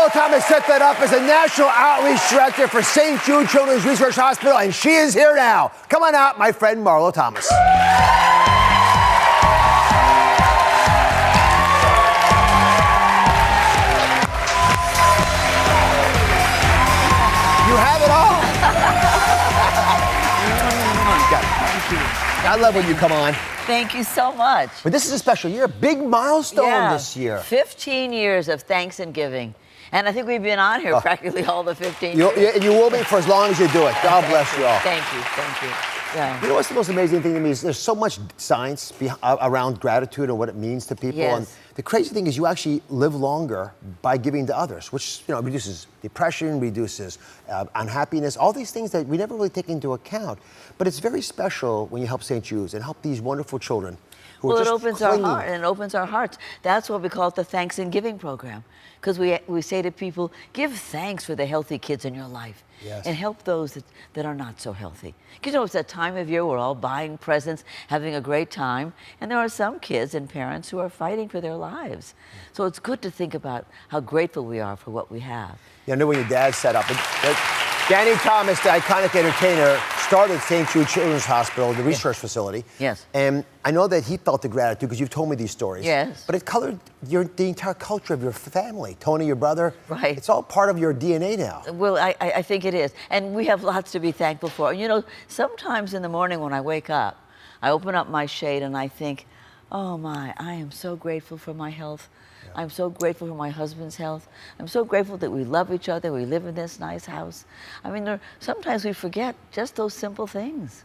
Marlo Thomas set that up as a National Outreach Director for St. Jude Children's Research Hospital, and she is here now. Come on out, my friend Marlo Thomas. You have it all. I love when you come on. Thank you so much. But this is a special year, a big milestone this year. 15 years of thanks and giving. And I think we've been on here practically all the 15 years. And you will be for as long as you do it. God bless you all. Thank you, thank you. Yeah. You know what's the most amazing thing to me is there's so much science around gratitude and what it means to people. Yes. And the crazy thing is you actually live longer by giving to others, which reduces depression, reduces unhappiness, all these things that we never really take into account. But it's very special when you help St. Jude's and help these wonderful children. Well, it opens our heart and it opens our hearts. That's what we call it the Thanks and Giving program. Because we say to people, give thanks for the healthy kids in your life. Yes. And help those that are not so healthy. Because it's that time of year we're all buying presents, having a great time, and there are some kids and parents who are fighting for their lives. So it's good to think about how grateful we are for what we have. Yeah, I know when your dad set up. Danny Thomas, the iconic entertainer, started St. Jude Children's Hospital, the research facility. Yes. And I know that he felt the gratitude because you've told me these stories. Yes. But it colored the entire culture of your family. Tony, your brother. Right. It's all part of your DNA now. Well, I think it is. And we have lots to be thankful for. You know, sometimes in the morning when I wake up, I open up my shade and I think, oh my, I am so grateful for my health. I'm so grateful for my husband's health. I'm so grateful that we love each other. We live in this nice house. I mean, sometimes we forget just those simple things.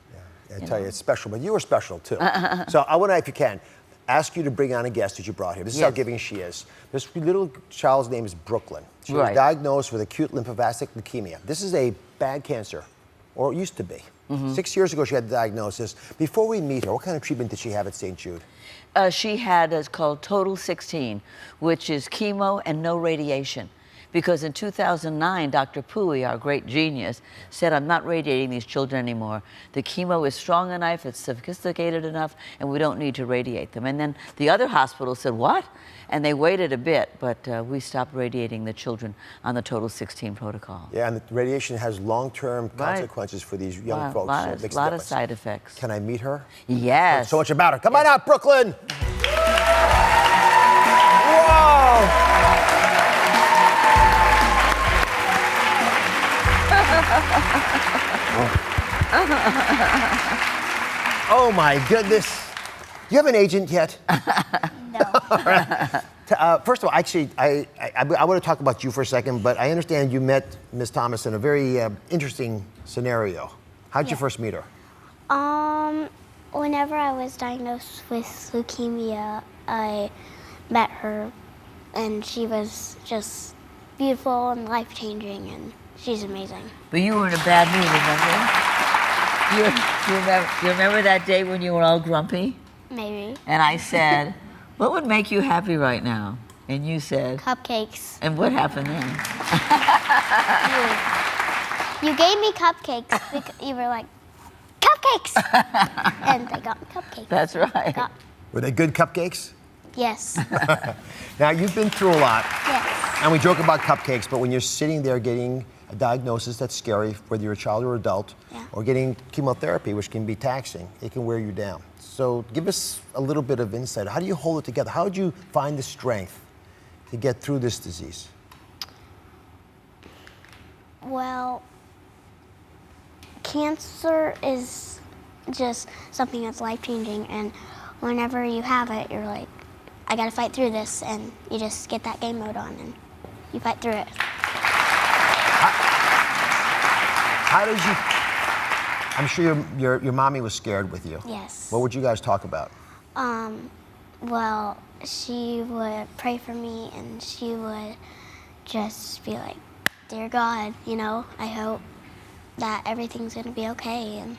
Yeah, I tell you, it's special, but you are special too. So I want to, if you can, ask you to bring on a guest that you brought here. This is how giving she is. This little child's name is Brooklyn. She was diagnosed with acute lymphatic leukemia. This is a bad cancer, or it used to be. 6 years ago, she had the diagnosis. Before we meet her, what kind of treatment did she have at St. Jude? She had what's called Total 16, which is chemo and no radiation. Because in 2009, Dr. Pui, our great genius, said, I'm not radiating these children anymore. The chemo is strong enough, it's sophisticated enough, and we don't need to radiate them. And then the other hospital said, what? And they waited a bit, but we stopped radiating the children on the Total 16 protocol. Yeah, and the radiation has long-term consequences for these young folks. A lot of side effects. Can I meet her? Yes. So much about her. Come on out, Brooklyn! Whoa! Oh my goodness. You have an agent yet? No. First of all, actually, I want to talk about you for a second, but I understand you met Ms. Thomas in a very interesting scenario. How'd you first meet her? Whenever I was diagnosed with leukemia, I met her, and she was just beautiful and life-changing, and she's amazing. But you were in a bad mood, remember? You remember that day when you were all grumpy? Maybe. And I said, what would make you happy right now? And you said? Cupcakes. And what happened then? You gave me cupcakes because you were like, cupcakes! And they got me cupcakes. That's right. Were they good cupcakes? Yes. Now, you've been through a lot. Yes. And we joke about cupcakes, but when you're sitting there getting a diagnosis that's scary, whether you're a child or adult, or getting chemotherapy, which can be taxing, it can wear you down. So give us a little bit of insight. How do you hold it together? How did you find the strength to get through this disease? Well, cancer is just something that's life-changing, and whenever you have it, you're like, I gotta fight through this, and you just get that game mode on, and you fight through it. How did you, I'm sure your mommy was scared with you. Yes. What would you guys talk about? Well, she would pray for me, and she would just be like, dear God, I hope that everything's gonna be okay, and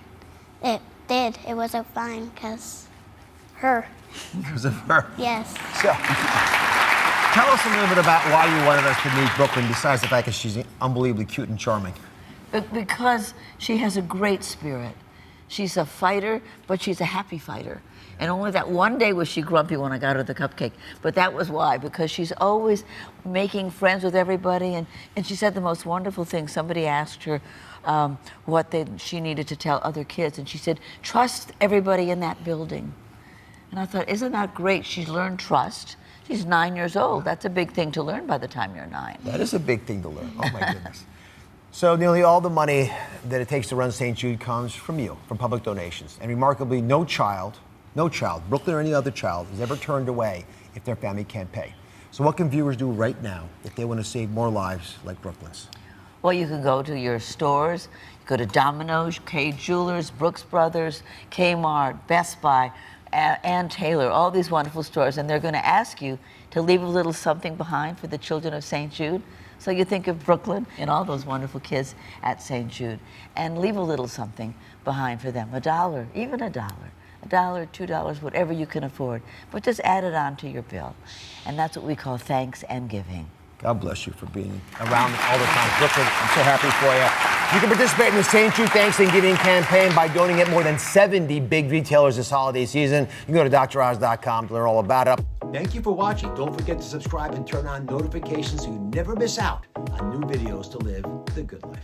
it did. It was fine, because her. Because of her? Yes. So, tell us a little bit about why you wanted us to meet Brooklyn, besides the fact that she's unbelievably cute and charming. Because she has a great spirit. She's a fighter, but she's a happy fighter. And only that one day was she grumpy when I got her the cupcake. But that was why, because she's always making friends with everybody. And she said the most wonderful thing. Somebody asked her what she needed to tell other kids. And she said, trust everybody in that building. And I thought, isn't that great? She's learned trust. She's 9 years old. That's a big thing to learn by the time you're 9. That is a big thing to learn. Oh, my goodness. So nearly all the money that it takes to run St. Jude comes from you, from public donations. And remarkably, no child, Brooklyn or any other child, is ever turned away if their family can't pay. So what can viewers do right now if they want to save more lives like Brooklyn's? Well, you can go to your stores. You go to Domino's, Kay Jewelers, Brooks Brothers, Kmart, Best Buy, Ann Taylor, all these wonderful stores, and they're going to ask you to leave a little something behind for the children of St. Jude. So you think of Brooklyn and all those wonderful kids at St. Jude, and leave a little something behind for them, $1, even $1, $2, whatever you can afford, but just add it on to your bill. And that's what we call thanks and giving. God bless you for being around all the time. Brooklyn, I'm so happy for you. You can participate in the St. Jude Thanks and Giving campaign by donating at more than 70 big retailers this holiday season. You can go to droz.com to learn all about it. Thank you for watching. Don't forget to subscribe and turn on notifications so you never miss out on new videos to live the good life.